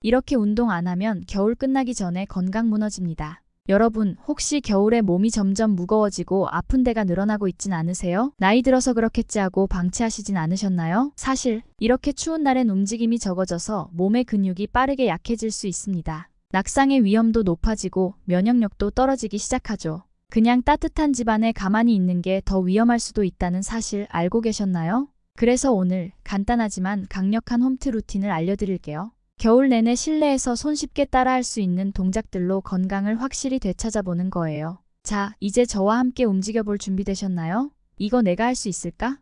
이렇게 운동 안 하면 겨울 끝나기 전에 건강 무너집니다. 여러분, 혹시 겨울에 몸이 점점 무거워지고 아픈 데가 늘어나고 있진 않으세요? 나이 들어서 그렇겠지 하고 방치하시진 않으셨나요? 사실 이렇게 추운 날엔 움직임이 적어져서 몸의 근육이 빠르게 약해질 수 있습니다. 낙상의 위험도 높아지고 면역력도 떨어지기 시작하죠. 그냥 따뜻한 집안에 가만히 있는 게 더 위험할 수도 있다는 사실 알고 계셨나요? 그래서 오늘 간단하지만 강력한 홈트 루틴을 알려드릴게요. 겨울 내내 실내에서 손쉽게 따라할 수 있는 동작들로 건강을 확실히 되찾아보는 거예요. 자, 이제 저와 함께 움직여볼 준비 되셨나요? 이거 내가 할 수 있을까?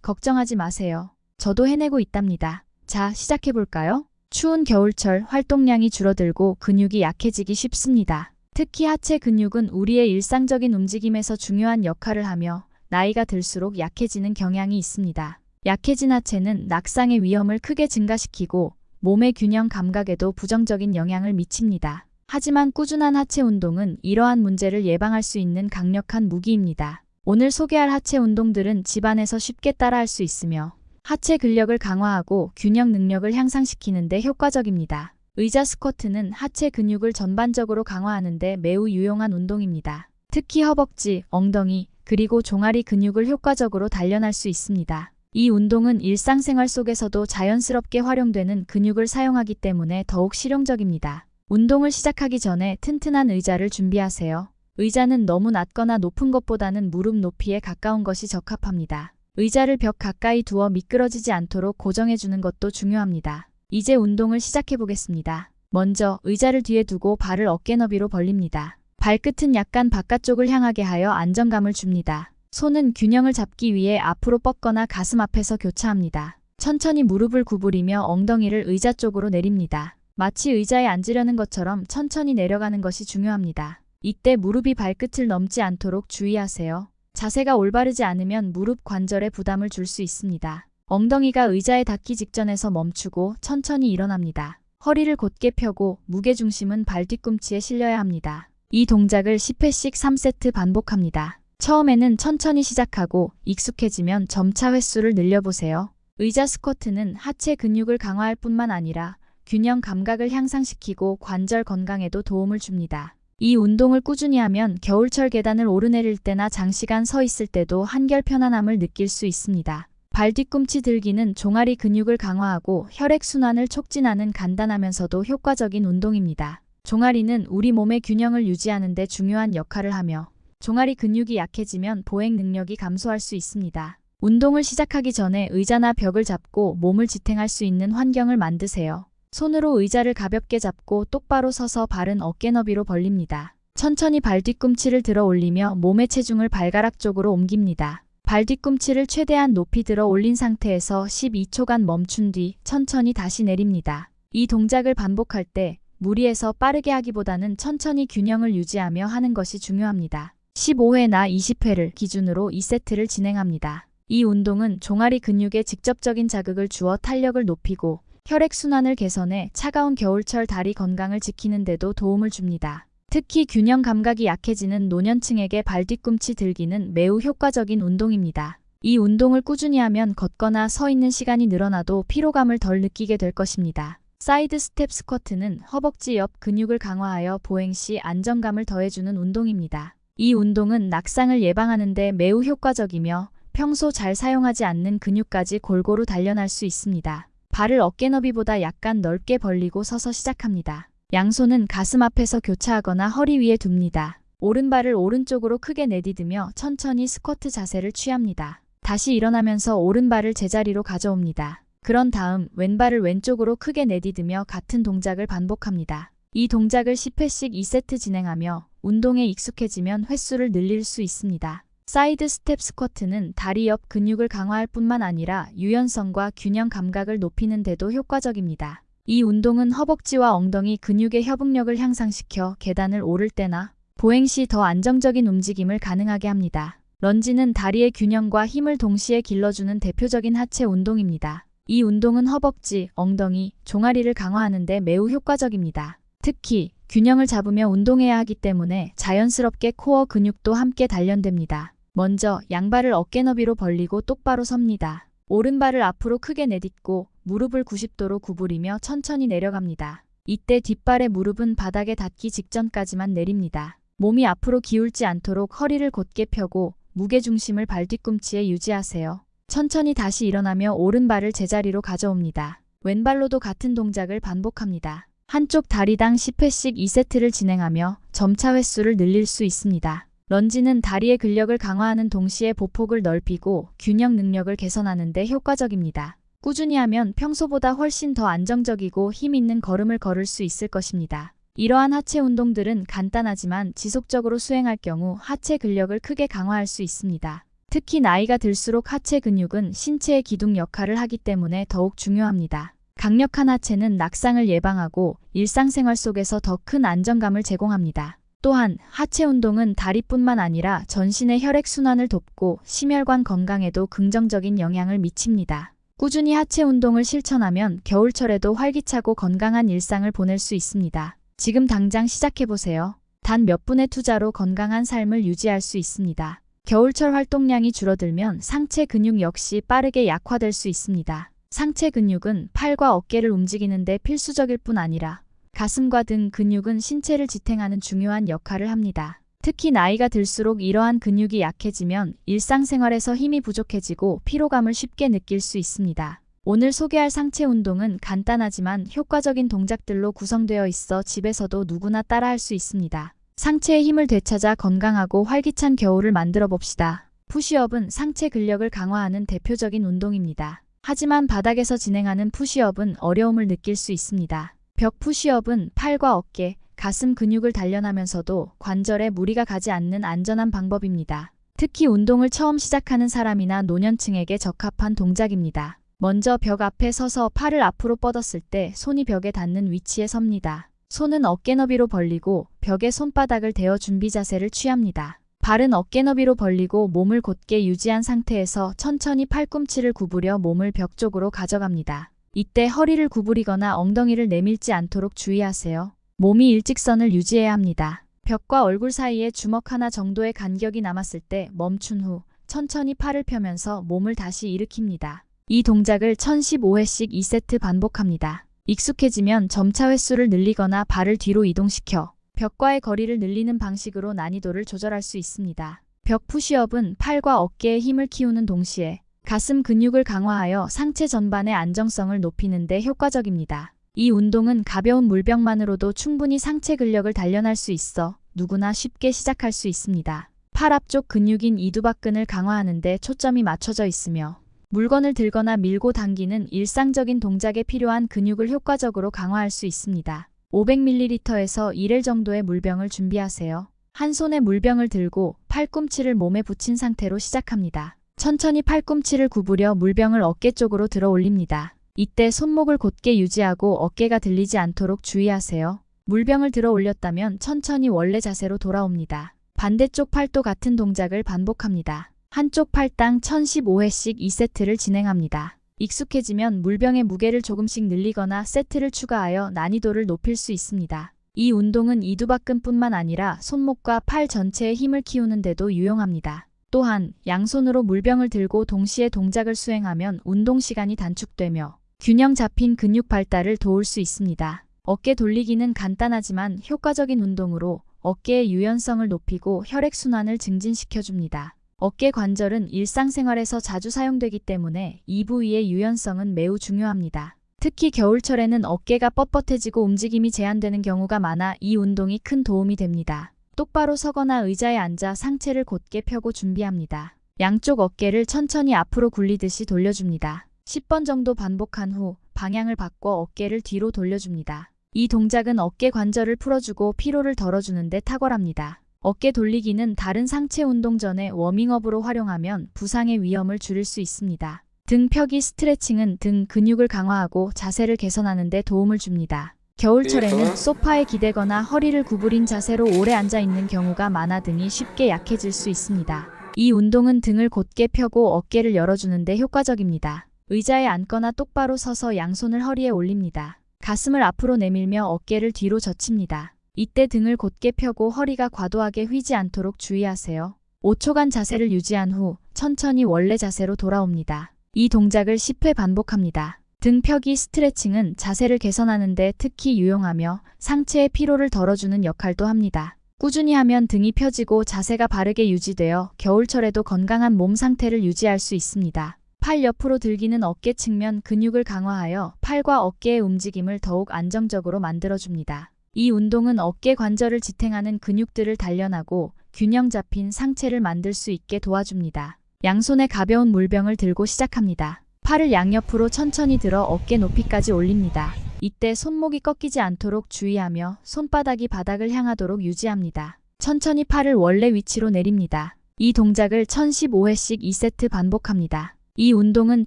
걱정하지 마세요. 저도 해내고 있답니다. 자, 시작해볼까요? 추운 겨울철 활동량이 줄어들고 근육이 약해지기 쉽습니다. 특히 하체 근육은 우리의 일상적인 움직임에서 중요한 역할을 하며 나이가 들수록 약해지는 경향이 있습니다. 약해진 하체는 낙상의 위험을 크게 증가시키고 몸의 균형 감각에도 부정적인 영향을 미칩니다. 하지만 꾸준한 하체 운동은 이러한 문제를 예방할 수 있는 강력한 무기입니다. 오늘 소개할 하체 운동들은 집안에서 쉽게 따라할 수 있으며 하체 근력을 강화하고 균형 능력을 향상시키는 데 효과적입니다. 의자 스쿼트는 하체 근육을 전반적으로 강화하는 데 매우 유용한 운동입니다. 특히 허벅지, 엉덩이, 그리고 종아리 근육을 효과적으로 단련할 수 있습니다. 이 운동은 일상생활 속에서도 자연스럽게 활용되는 근육을 사용하기 때문에 더욱 실용적입니다. 운동을 시작하기 전에 튼튼한 의자를 준비하세요. 의자는 너무 낮거나 높은 것보다는 무릎 높이에 가까운 것이 적합합니다. 의자를 벽 가까이 두어 미끄러지지 않도록 고정해주는 것도 중요합니다. 이제 운동을 시작해보겠습니다. 먼저 의자를 뒤에 두고 발을 어깨 너비로 벌립니다. 발끝은 약간 바깥쪽을 향하게 하여 안정감을 줍니다. 손은 균형을 잡기 위해 앞으로 뻗거나 가슴 앞에서 교차합니다. 천천히 무릎을 구부리며 엉덩이를 의자 쪽으로 내립니다. 마치 의자에 앉으려는 것처럼 천천히 내려가는 것이 중요합니다. 이때 무릎이 발끝을 넘지 않도록 주의하세요. 자세가 올바르지 않으면 무릎 관절에 부담을 줄 수 있습니다. 엉덩이가 의자에 닿기 직전에서 멈추고 천천히 일어납니다. 허리를 곧게 펴고 무게중심은 발 뒤꿈치에 실려야 합니다. 이 동작을 10회씩 3세트 반복합니다. 처음에는 천천히 시작하고 익숙해지면 점차 횟수를 늘려보세요. 의자 스쿼트는 하체 근육을 강화할 뿐만 아니라 균형 감각을 향상시키고 관절 건강에도 도움을 줍니다. 이 운동을 꾸준히 하면 겨울철 계단을 오르내릴 때나 장시간 서 있을 때도 한결 편안함을 느낄 수 있습니다. 발 뒤꿈치 들기는 종아리 근육을 강화하고 혈액순환을 촉진하는 간단하면서도 효과적인 운동입니다. 종아리는 우리 몸의 균형을 유지하는 데 중요한 역할을 하며 종아리 근육이 약해지면 보행 능력이 감소할 수 있습니다. 운동을 시작하기 전에 의자나 벽을 잡고 몸을 지탱할 수 있는 환경을 만드세요. 손으로 의자를 가볍게 잡고 똑바로 서서 발은 어깨 너비로 벌립니다. 천천히 발 뒤꿈치를 들어 올리며 몸의 체중을 발가락 쪽으로 옮깁니다. 발 뒤꿈치를 최대한 높이 들어 올린 상태에서 12초간 멈춘 뒤 천천히 다시 내립니다. 이 동작을 반복할 때 무리해서 빠르게 하기보다는 천천히 균형을 유지하며 하는 것이 중요합니다. 15회나 20회를 기준으로 2세트를 진행합니다. 이 운동은 종아리 근육에 직접적인 자극을 주어 탄력을 높이고 혈액순환을 개선해 차가운 겨울철 다리 건강을 지키는 데도 도움을 줍니다. 특히 균형 감각이 약해지는 노년층에게 발 뒤꿈치 들기는 매우 효과적인 운동입니다. 이 운동을 꾸준히 하면 걷거나 서 있는 시간이 늘어나도 피로감을 덜 느끼게 될 것입니다. 사이드 스텝 스쿼트는 허벅지 옆 근육을 강화하여 보행 시 안정감을 더해주는 운동입니다. 이 운동은 낙상을 예방하는 데 매우 효과적이며 평소 잘 사용하지 않는 근육까지 골고루 단련할 수 있습니다. 발을 어깨 너비보다 약간 넓게 벌리고 서서 시작합니다. 양손은 가슴 앞에서 교차하거나 허리 위에 둡니다. 오른발을 오른쪽으로 크게 내디디며 천천히 스쿼트 자세를 취합니다. 다시 일어나면서 오른발을 제자리로 가져옵니다. 그런 다음 왼발을 왼쪽으로 크게 내디디며 같은 동작을 반복합니다. 이 동작을 10회씩 2세트 진행하며 운동에 익숙해지면 횟수를 늘릴 수 있습니다. 사이드 스텝 스쿼트는 다리 옆 근육을 강화할 뿐만 아니라 유연성과 균형 감각을 높이는 데도 효과적입니다. 이 운동은 허벅지와 엉덩이 근육의 협응력을 향상시켜 계단을 오를 때나 보행 시 더 안정적인 움직임을 가능하게 합니다. 런지는 다리의 균형과 힘을 동시에 길러주는 대표적인 하체 운동입니다. 이 운동은 허벅지, 엉덩이, 종아리를 강화하는 데 매우 효과적입니다. 특히 균형을 잡으며 운동해야 하기 때문에 자연스럽게 코어 근육도 함께 단련됩니다. 먼저 양발을 어깨 너비로 벌리고 똑바로 섭니다. 오른발을 앞으로 크게 내딛고 무릎을 90도로 구부리며 천천히 내려갑니다. 이때 뒷발의 무릎은 바닥에 닿기 직전까지만 내립니다. 몸이 앞으로 기울지 않도록 허리를 곧게 펴고 무게중심을 발 뒤꿈치에 유지하세요. 천천히 다시 일어나며 오른발을 제자리로 가져옵니다. 왼발로도 같은 동작을 반복합니다. 한쪽 다리당 10회씩 2세트를 진행하며 점차 횟수를 늘릴 수 있습니다. 런지는 다리의 근력을 강화하는 동시에 보폭을 넓히고 균형 능력을 개선하는 데 효과적입니다. 꾸준히 하면 평소보다 훨씬 더 안정적이고 힘 있는 걸음을 걸을 수 있을 것입니다. 이러한 하체 운동들은 간단하지만 지속적으로 수행할 경우 하체 근력을 크게 강화할 수 있습니다. 특히 나이가 들수록 하체 근육은 신체의 기둥 역할을 하기 때문에 더욱 중요합니다. 강력한 하체는 낙상을 예방하고 일상생활 속에서 더 큰 안정감을 제공합니다. 또한 하체 운동은 다리뿐만 아니라 전신의 혈액순환을 돕고 심혈관 건강에도 긍정적인 영향을 미칩니다. 꾸준히 하체 운동을 실천하면 겨울철에도 활기차고 건강한 일상을 보낼 수 있습니다. 지금 당장 시작해보세요. 단 몇 분의 투자로 건강한 삶을 유지할 수 있습니다. 겨울철 활동량이 줄어들면 상체 근육 역시 빠르게 약화될 수 있습니다. 상체 근육은 팔과 어깨를 움직이는 데 필수적일 뿐 아니라 가슴과 등 근육은 신체를 지탱하는 중요한 역할을 합니다. 특히 나이가 들수록 이러한 근육이 약해지면 일상생활에서 힘이 부족해지고 피로감을 쉽게 느낄 수 있습니다. 오늘 소개할 상체 운동은 간단하지만 효과적인 동작들로 구성되어 있어 집에서도 누구나 따라할 수 있습니다. 상체의 힘을 되찾아 건강하고 활기찬 겨울을 만들어 봅시다. 푸시업은 상체 근력을 강화하는 대표적인 운동입니다. 하지만 바닥에서 진행하는 푸시업은 어려움을 느낄 수 있습니다. 벽 푸시업은 팔과 어깨, 가슴 근육을 단련하면서도 관절에 무리가 가지 않는 안전한 방법입니다. 특히 운동을 처음 시작하는 사람이나 노년층에게 적합한 동작입니다. 먼저 벽 앞에 서서 팔을 앞으로 뻗었을 때 손이 벽에 닿는 위치에 섭니다. 손은 어깨 너비로 벌리고 벽에 손바닥을 대어 준비 자세를 취합니다. 발은 어깨 너비로 벌리고 몸을 곧게 유지한 상태에서 천천히 팔꿈치를 구부려 몸을 벽 쪽으로 가져갑니다. 이때 허리를 구부리거나 엉덩이를 내밀지 않도록 주의하세요. 몸이 일직선을 유지해야 합니다. 벽과 얼굴 사이에 주먹 하나 정도의 간격이 남았을 때 멈춘 후 천천히 팔을 펴면서 몸을 다시 일으킵니다. 이 동작을 1015회씩 2세트 반복합니다. 익숙해지면 점차 횟수를 늘리거나 발을 뒤로 이동시켜 벽과의 거리를 늘리는 방식으로 난이도를 조절할 수 있습니다. 벽 푸시업은 팔과 어깨에 힘을 키우는 동시에 가슴 근육을 강화하여 상체 전반의 안정성을 높이는 데 효과적입니다. 이 운동은 가벼운 물병만으로도 충분히 상체 근력을 단련할 수 있어 누구나 쉽게 시작할 수 있습니다. 팔 앞쪽 근육인 이두박근을 강화하는 데 초점이 맞춰져 있으며 물건을 들거나 밀고 당기는 일상적인 동작에 필요한 근육을 효과적으로 강화할 수 있습니다. 500ml에서 1L 정도의 물병을 준비하세요. 한 손에 물병을 들고 팔꿈치를 몸에 붙인 상태로 시작합니다. 천천히 팔꿈치를 구부려 물병을 어깨 쪽으로 들어 올립니다. 이때 손목을 곧게 유지하고 어깨가 들리지 않도록 주의하세요. 물병을 들어 올렸다면 천천히 원래 자세로 돌아옵니다. 반대쪽 팔도 같은 동작을 반복합니다. 한쪽 팔당 1015회씩 2세트를 진행합니다. 익숙해지면 물병의 무게를 조금씩 늘리거나 세트를 추가하여 난이도를 높일 수 있습니다. 이 운동은 이두박근뿐만 아니라 손목과 팔 전체의 힘을 키우는 데도 유용합니다. 또한 양손으로 물병을 들고 동시에 동작을 수행하면 운동 시간이 단축되며 균형 잡힌 근육 발달을 도울 수 있습니다. 어깨 돌리기는 간단하지만 효과적인 운동으로 어깨의 유연성을 높이고 혈액순환을 증진시켜줍니다. 어깨 관절은 일상생활에서 자주 사용되기 때문에 이 부위의 유연성은 매우 중요합니다. 특히 겨울철에는 어깨가 뻣뻣해지고 움직임이 제한되는 경우가 많아 이 운동이 큰 도움이 됩니다. 똑바로 서거나 의자에 앉아 상체를 곧게 펴고 준비합니다. 양쪽 어깨를 천천히 앞으로 굴리듯이 돌려줍니다. 10번 정도 반복한 후 방향을 바꿔 어깨를 뒤로 돌려줍니다. 이 동작은 어깨 관절을 풀어주고 피로를 덜어주는 데 탁월합니다. 어깨 돌리기는 다른 상체 운동 전에 워밍업으로 활용하면 부상의 위험을 줄일 수 있습니다. 등 펴기 스트레칭은 등 근육을 강화하고 자세를 개선하는 데 도움을 줍니다. 겨울철에는 소파에 기대거나 허리를 구부린 자세로 오래 앉아 있는 경우가 많아 등이 쉽게 약해질 수 있습니다. 이 운동은 등을 곧게 펴고 어깨를 열어주는 데 효과적입니다. 의자에 앉거나 똑바로 서서 양손을 허리에 올립니다. 가슴을 앞으로 내밀며 어깨를 뒤로 젖힙니다. 이때 등을 곧게 펴고 허리가 과도하게 휘지 않도록 주의하세요. 5초간 자세를 유지한 후 천천히 원래 자세로 돌아옵니다. 이 동작을 10회 반복합니다. 등 펴기 스트레칭은 자세를 개선하는 데 특히 유용하며 상체의 피로를 덜어주는 역할도 합니다. 꾸준히 하면 등이 펴지고 자세가 바르게 유지되어 겨울철에도 건강한 몸 상태를 유지할 수 있습니다. 팔 옆으로 들기는 어깨 측면 근육을 강화하여 팔과 어깨의 움직임을 더욱 안정적으로 만들어줍니다. 이 운동은 어깨 관절을 지탱하는 근육들을 단련하고 균형 잡힌 상체를 만들 수 있게 도와줍니다. 양손에 가벼운 물병을 들고 시작합니다. 팔을 양옆으로 천천히 들어 어깨 높이까지 올립니다. 이때 손목이 꺾이지 않도록 주의하며 손바닥이 바닥을 향하도록 유지합니다. 천천히 팔을 원래 위치로 내립니다. 이 동작을 1015회씩 2세트 반복합니다. 이 운동은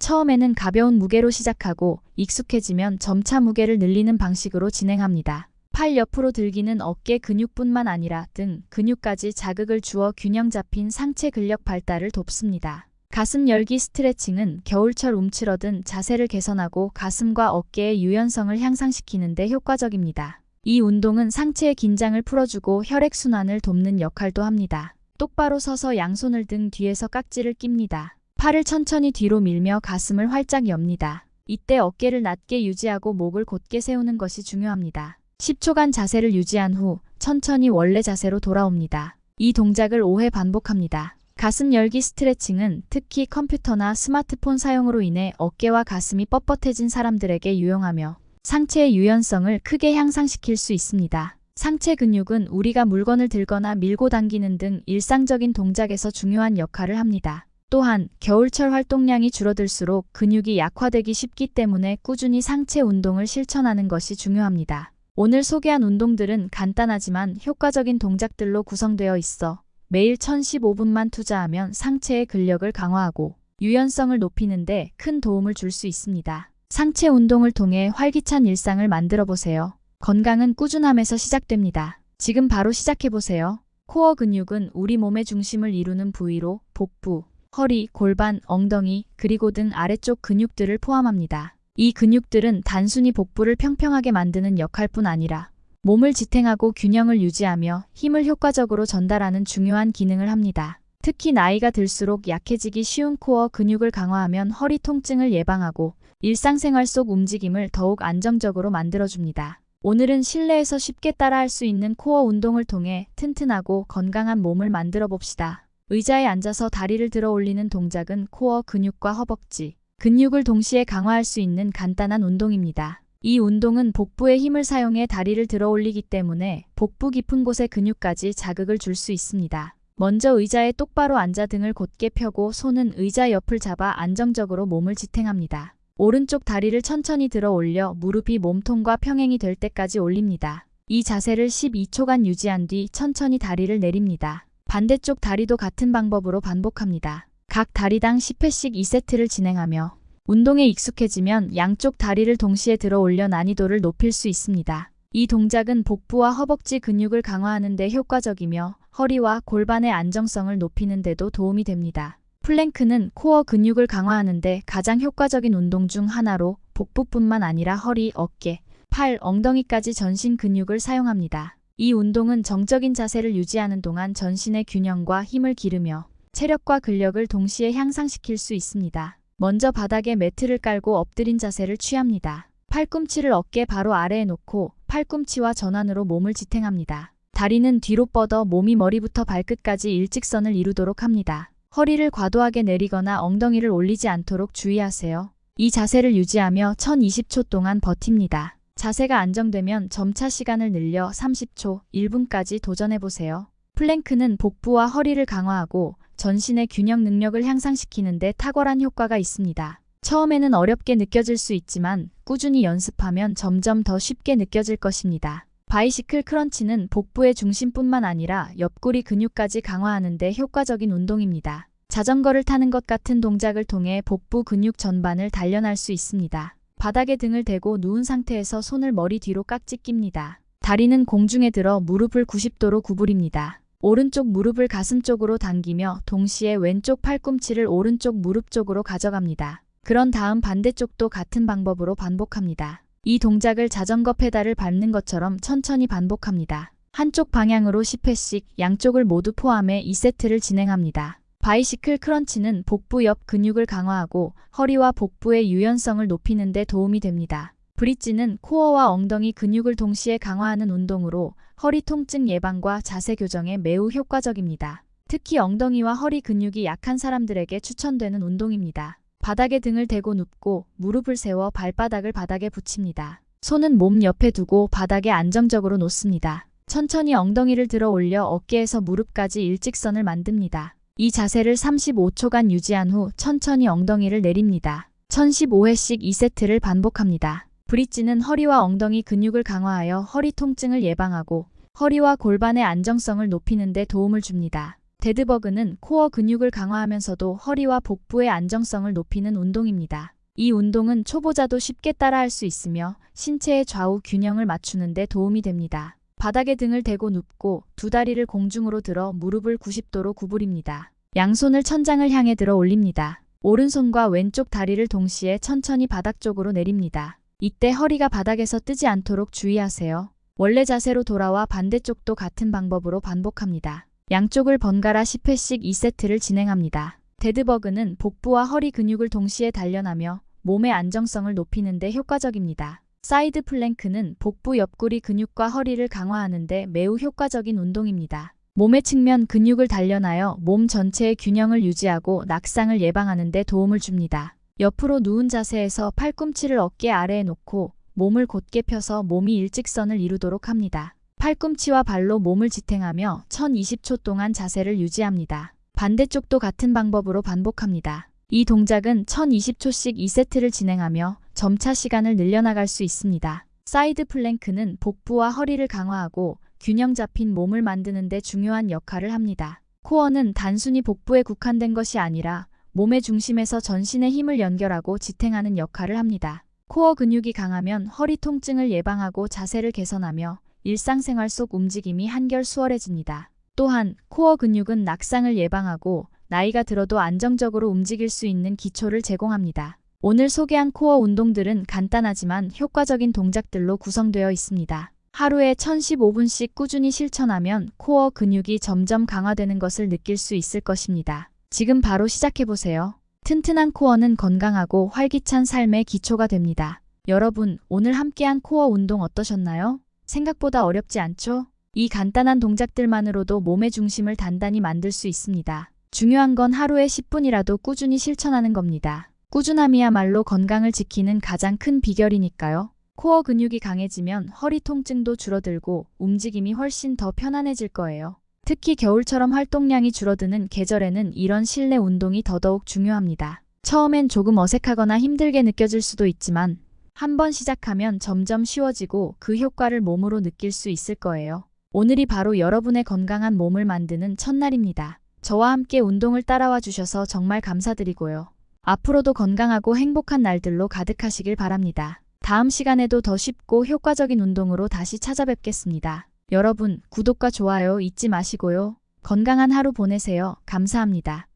처음에는 가벼운 무게로 시작하고 익숙해지면 점차 무게를 늘리는 방식으로 진행합니다. 팔 옆으로 들기는 어깨 근육뿐만 아니라 등 근육까지 자극을 주어 균형 잡힌 상체 근력 발달을 돕습니다. 가슴 열기 스트레칭은 겨울철 움츠러든 자세를 개선하고 가슴과 어깨의 유연성을 향상시키는 데 효과적입니다. 이 운동은 상체의 긴장을 풀어주고 혈액순환을 돕는 역할도 합니다. 똑바로 서서 양손을 등 뒤에서 깍지를 낍니다. 팔을 천천히 뒤로 밀며 가슴을 활짝 엽니다. 이때 어깨를 낮게 유지하고 목을 곧게 세우는 것이 중요합니다. 10초간 자세를 유지한 후 천천히 원래 자세로 돌아옵니다. 이 동작을 5회 반복합니다. 가슴 열기 스트레칭은 특히 컴퓨터나 스마트폰 사용으로 인해 어깨와 가슴이 뻣뻣해진 사람들에게 유용하며 상체의 유연성을 크게 향상시킬 수 있습니다. 상체 근육은 우리가 물건을 들거나 밀고 당기는 등 일상적인 동작에서 중요한 역할을 합니다. 또한 겨울철 활동량이 줄어들수록 근육이 약화되기 쉽기 때문에 꾸준히 상체 운동을 실천하는 것이 중요합니다. 오늘 소개한 운동들은 간단하지만 효과적인 동작들로 구성되어 있어 매일 1015분만 투자하면 상체의 근력을 강화하고 유연성을 높이는 데 큰 도움을 줄 수 있습니다. 상체 운동을 통해 활기찬 일상을 만들어 보세요. 건강은 꾸준함에서 시작됩니다. 지금 바로 시작해보세요. 코어 근육은 우리 몸의 중심을 이루는 부위로 복부, 허리, 골반, 엉덩이, 그리고 등 아래쪽 근육들을 포함합니다. 이 근육들은 단순히 복부를 평평하게 만드는 역할뿐 아니라 몸을 지탱하고 균형을 유지하며 힘을 효과적으로 전달하는 중요한 기능을 합니다. 특히 나이가 들수록 약해지기 쉬운 코어 근육을 강화하면 허리 통증을 예방하고 일상생활 속 움직임을 더욱 안정적으로 만들어줍니다. 오늘은 실내에서 쉽게 따라할 수 있는 코어 운동을 통해 튼튼하고 건강한 몸을 만들어 봅시다. 의자에 앉아서 다리를 들어 올리는 동작은 코어 근육과 허벅지, 근육을 동시에 강화할 수 있는 간단한 운동입니다. 이 운동은 복부의 힘을 사용해 다리를 들어 올리기 때문에 복부 깊은 곳의 근육까지 자극을 줄 수 있습니다. 먼저 의자에 똑바로 앉아 등을 곧게 펴고 손은 의자 옆을 잡아 안정적으로 몸을 지탱합니다. 오른쪽 다리를 천천히 들어 올려 무릎이 몸통과 평행이 될 때까지 올립니다. 이 자세를 12초간 유지한 뒤 천천히 다리를 내립니다. 반대쪽 다리도 같은 방법으로 반복합니다. 각 다리당 10회씩 2세트를 진행하며 운동에 익숙해지면 양쪽 다리를 동시에 들어 올려 난이도를 높일 수 있습니다. 이 동작은 복부와 허벅지 근육을 강화하는 데 효과적이며 허리와 골반의 안정성을 높이는 데도 도움이 됩니다. 플랭크는 코어 근육을 강화하는 데 가장 효과적인 운동 중 하나로 복부뿐만 아니라 허리, 어깨, 팔, 엉덩이까지 전신 근육을 사용합니다. 이 운동은 정적인 자세를 유지하는 동안 전신의 균형과 힘을 기르며 체력과 근력을 동시에 향상시킬 수 있습니다. 먼저 바닥에 매트를 깔고 엎드린 자세를 취합니다. 팔꿈치를 어깨 바로 아래에 놓고 팔꿈치와 전완으로 몸을 지탱합니다. 다리는 뒤로 뻗어 몸이 머리부터 발끝까지 일직선을 이루도록 합니다. 허리를 과도하게 내리거나 엉덩이를 올리지 않도록 주의하세요. 이 자세를 유지하며 1020초 동안 버팁니다. 자세가 안정되면 점차 시간을 늘려 30초, 1분까지 도전해보세요. 플랭크는 복부와 허리를 강화하고 전신의 균형 능력을 향상시키는 데 탁월한 효과가 있습니다. 처음에는 어렵게 느껴질 수 있지만 꾸준히 연습하면 점점 더 쉽게 느껴질 것입니다. 바이시클 크런치는 복부의 중심뿐만 아니라 옆구리 근육까지 강화하는 데 효과적인 운동입니다. 자전거를 타는 것 같은 동작을 통해 복부 근육 전반을 단련할 수 있습니다. 바닥에 등을 대고 누운 상태에서 손을 머리 뒤로 깍지 낍니다. 다리는 공중에 들어 무릎을 90도로 구부립니다. 오른쪽 무릎을 가슴 쪽으로 당기며 동시에 왼쪽 팔꿈치를 오른쪽 무릎 쪽으로 가져갑니다. 그런 다음 반대쪽도 같은 방법으로 반복합니다. 이 동작을 자전거 페달을 밟는 것처럼 천천히 반복합니다. 한쪽 방향으로 10회씩 양쪽을 모두 포함해 2세트를 진행합니다. 바이시클 크런치는 복부 옆 근육을 강화하고 허리와 복부의 유연성을 높이는 데 도움이 됩니다. 브릿지는 코어와 엉덩이 근육을 동시에 강화하는 운동으로 허리 통증 예방과 자세 교정에 매우 효과적입니다. 특히 엉덩이와 허리 근육이 약한 사람들에게 추천되는 운동입니다. 바닥에 등을 대고 눕고 무릎을 세워 발바닥을 바닥에 붙입니다. 손은 몸 옆에 두고 바닥에 안정적으로 놓습니다. 천천히 엉덩이를 들어 올려 어깨에서 무릎까지 일직선을 만듭니다. 이 자세를 35초간 유지한 후 천천히 엉덩이를 내립니다. 1015회씩 2세트를 반복합니다. 브릿지는 허리와 엉덩이 근육을 강화하여 허리 통증을 예방하고 허리와 골반의 안정성을 높이는 데 도움을 줍니다. 데드버그는 코어 근육을 강화하면서도 허리와 복부의 안정성을 높이는 운동입니다. 이 운동은 초보자도 쉽게 따라할 수 있으며 신체의 좌우 균형을 맞추는 데 도움이 됩니다. 바닥에 등을 대고 눕고 두 다리를 공중으로 들어 무릎을 90도로 구부립니다. 양손을 천장을 향해 들어 올립니다. 오른손과 왼쪽 다리를 동시에 천천히 바닥 쪽으로 내립니다. 이때 허리가 바닥에서 뜨지 않도록 주의하세요. 원래 자세로 돌아와 반대쪽도 같은 방법으로 반복합니다. 양쪽을 번갈아 10회씩 2세트를 진행합니다. 데드버그는 복부와 허리 근육을 동시에 단련하며 몸의 안정성을 높이는 데 효과적입니다. 사이드 플랭크는 복부 옆구리 근육과 허리를 강화하는 데 매우 효과적인 운동입니다. 몸의 측면 근육을 단련하여 몸 전체의 균형을 유지하고 낙상을 예방하는 데 도움을 줍니다. 옆으로 누운 자세에서 팔꿈치를 어깨 아래에 놓고 몸을 곧게 펴서 몸이 일직선을 이루도록 합니다. 팔꿈치와 발로 몸을 지탱하며 1020초 동안 자세를 유지합니다. 반대쪽도 같은 방법으로 반복합니다. 이 동작은 1020초씩 2세트를 진행하며 점차 시간을 늘려나갈 수 있습니다. 사이드 플랭크는 복부와 허리를 강화하고 균형 잡힌 몸을 만드는 데 중요한 역할을 합니다. 코어는 단순히 복부에 국한된 것이 아니라 몸의 중심에서 전신의 힘을 연결하고 지탱하는 역할을 합니다. 코어 근육이 강하면 허리 통증을 예방하고 자세를 개선하며 일상생활 속 움직임이 한결 수월해집니다. 또한 코어 근육은 낙상을 예방하고 나이가 들어도 안정적으로 움직일 수 있는 기초를 제공합니다. 오늘 소개한 코어 운동들은 간단하지만 효과적인 동작들로 구성되어 있습니다. 하루에 1015분씩 꾸준히 실천하면 코어 근육이 점점 강화되는 것을 느낄 수 있을 것입니다. 지금 바로 시작해보세요. 튼튼한 코어는 건강하고 활기찬 삶의 기초가 됩니다. 여러분, 오늘 함께한 코어 운동 어떠셨나요? 생각보다 어렵지 않죠? 이 간단한 동작들만으로도 몸의 중심을 단단히 만들 수 있습니다. 중요한 건 하루에 10분이라도 꾸준히 실천하는 겁니다. 꾸준함이야말로 건강을 지키는 가장 큰 비결이니까요. 코어 근육이 강해지면 허리 통증도 줄어들고 움직임이 훨씬 더 편안해질 거예요. 특히 겨울처럼 활동량이 줄어드는 계절에는 이런 실내 운동이 더더욱 중요합니다. 처음엔 조금 어색하거나 힘들게 느껴질 수도 있지만 한번 시작하면 점점 쉬워지고 그 효과를 몸으로 느낄 수 있을 거예요. 오늘이 바로 여러분의 건강한 몸을 만드는 첫날입니다. 저와 함께 운동을 따라와 주셔서 정말 감사드리고요. 앞으로도 건강하고 행복한 날들로 가득하시길 바랍니다. 다음 시간에도 더 쉽고 효과적인 운동으로 다시 찾아뵙겠습니다. 여러분, 구독과 좋아요 잊지 마시고요. 건강한 하루 보내세요. 감사합니다.